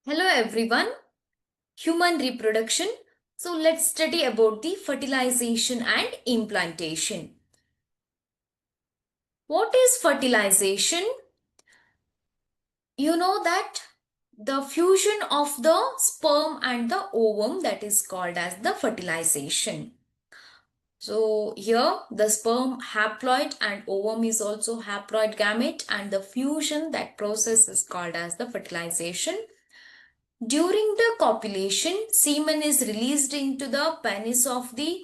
Hello everyone, human reproduction. So let's study about the fertilization and implantation. What is fertilization? You know that the fusion of the sperm and the ovum, that is called as the fertilization. So here the sperm haploid and ovum is also haploid gamete, and the fusion, that process is called as the fertilization. During the copulation, semen is released into the penis of the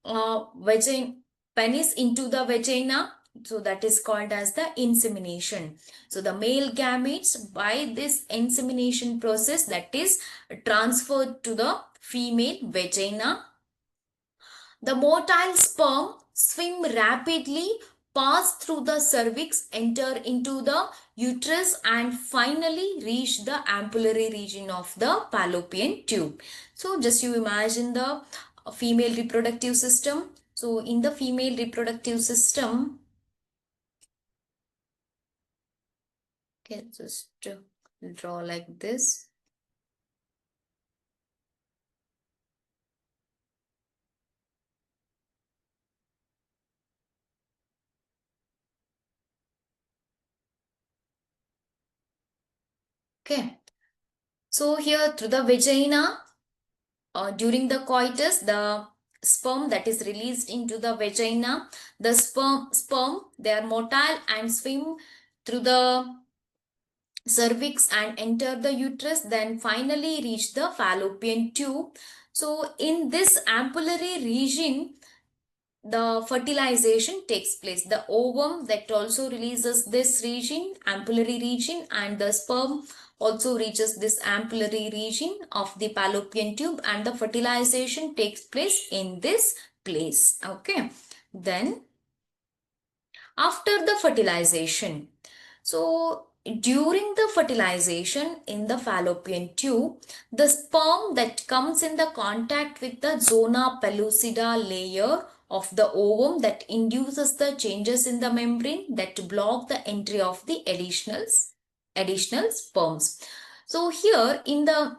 vagina, penis into the vagina. So that is called as the insemination. So the male gametes, by this insemination process, that is transferred to the female vagina. The motile sperm swim rapidly, pass through the cervix, enter into the uterus, and finally reach the ampullary region of the fallopian tube. So just you imagine the female reproductive system. So in the female reproductive system, okay, just draw like this. Okay. So here through the vagina, during the coitus, the sperm that is released into the vagina, the sperm, they are motile and swim through the cervix and enter the uterus, then finally reach the fallopian tube. So in this ampullary region, the fertilization takes place. The ovum that also releases this region, ampullary region, and the sperm also reaches this ampullary region of the fallopian tube, and the fertilization takes place in this place. Okay. Then after the fertilization, so during the fertilization in the fallopian tube, the sperm that comes in the contact with the zona pellucida layer of the ovum, that induces the changes in the membrane that block the entry of the additional sperms. So here in the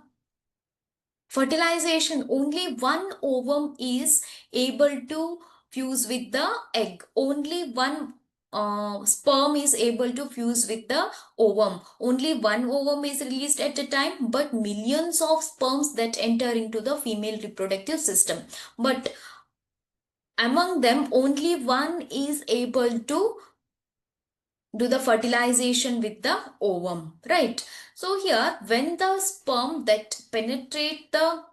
fertilization, only one ovum is able to fuse with the egg. Only one sperm is able to fuse with the ovum. Only one ovum is released at a time, but millions of sperms that enter into the female reproductive system. But among them, only one is able to do the fertilization with the ovum, right? So here, when the sperm that penetrate the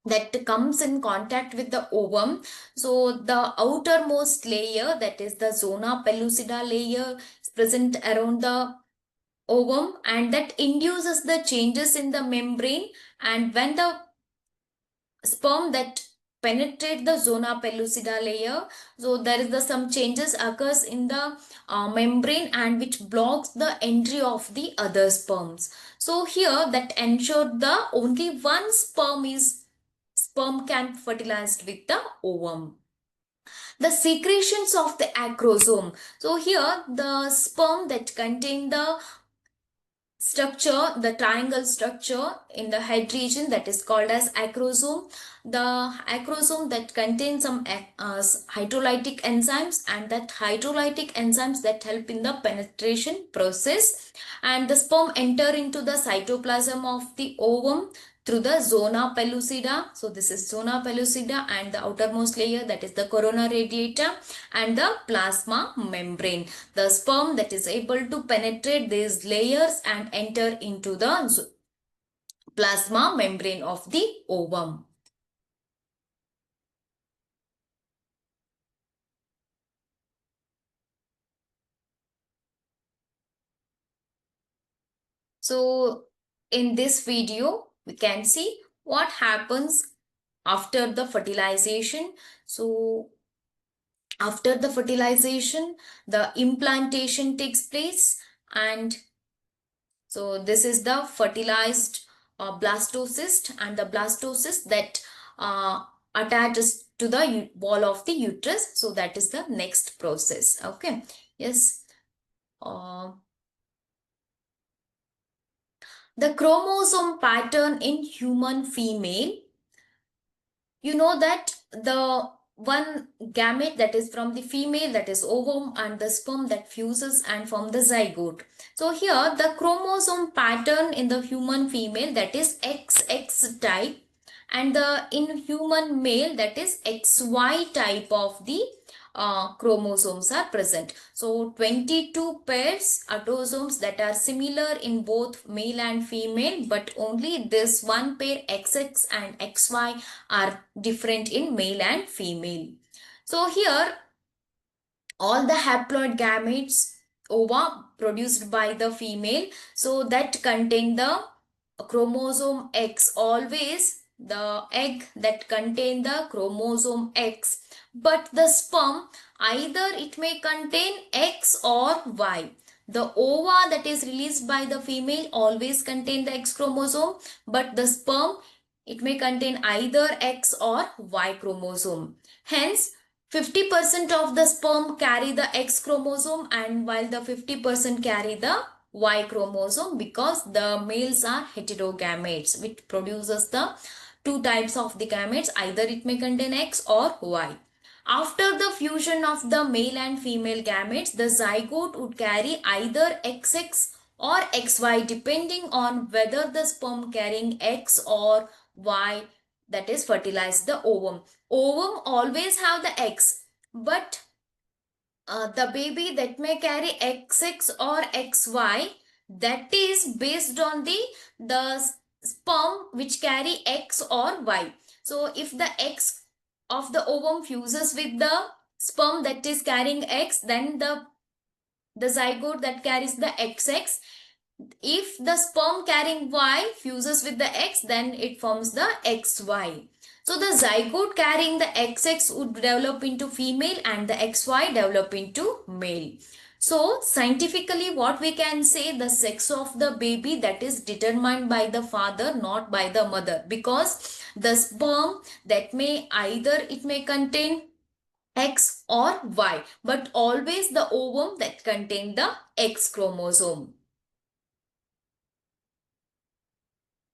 that comes in contact with the ovum, so the outermost layer, that is the zona pellucida layer, is present around the ovum, and that induces the changes in the membrane. And when the sperm that penetrate the zona pellucida layer, so there is the some changes occurs in the membrane, and which blocks the entry of the other sperms. So here that ensured the only one sperm can fertilized with the ovum. The secretions of the acrosome. So here the sperm that contain the structure, the triangle structure in the head region, that is called as acrosome. The acrosome that contains some hydrolytic enzymes, and that hydrolytic enzymes that help in the penetration process. And the sperm enter into the cytoplasm of the ovum through the zona pellucida. So this is zona pellucida, and the outermost layer, that is the corona radiata, and the plasma membrane. The sperm that is able to penetrate these layers and enter into the plasma membrane of the ovum. So in this video, we can see what happens after the fertilization. So after the fertilization, the implantation takes place, and so this is the fertilized blastocyst, and the blastocyst that attaches to the wall of the uterus. So that is the next process. Okay. Yes. Uh, The chromosome pattern in human female, you know that the one gamete that is from the female, that is ovum, and the sperm that fuses and form the zygote. So here the chromosome pattern in the human female, that is XX type, and the in human male, that is XY type of the chromosomes are present. So 22 pairs autosomes that are similar in both male and female, but only this one pair XX and XY are different in male and female. So here all the haploid gametes ova produced by the female, so that contain the chromosome X, always the egg that contain the chromosome X, but the sperm either it may contain X or Y. The ova that is released by the female always contain the X chromosome, but the sperm it may contain either X or Y chromosome. Hence 50% of the sperm carry the X chromosome, and while the 50% carry the Y chromosome, because the males are heterogametes, which produces the two types of the gametes, either it may contain X or Y. After the fusion of the male and female gametes, the zygote would carry either XX or XY depending on whether the sperm carrying X or Y, that is fertilize the ovum. Ovum always have the X, but the baby that may carry XX or XY, that is based on the sperm which carry X or Y. So if the X of the ovum fuses with the sperm that is carrying X, then the zygote that carries the XX, if the sperm carrying Y fuses with the X, then it forms the XY. So the zygote carrying the XX would develop into female and the XY develop into male. So scientifically what we can say, the sex of the baby that is determined by the father, not by the mother, because the sperm that may either it may contain X or Y, but always the ovum that contain the X chromosome.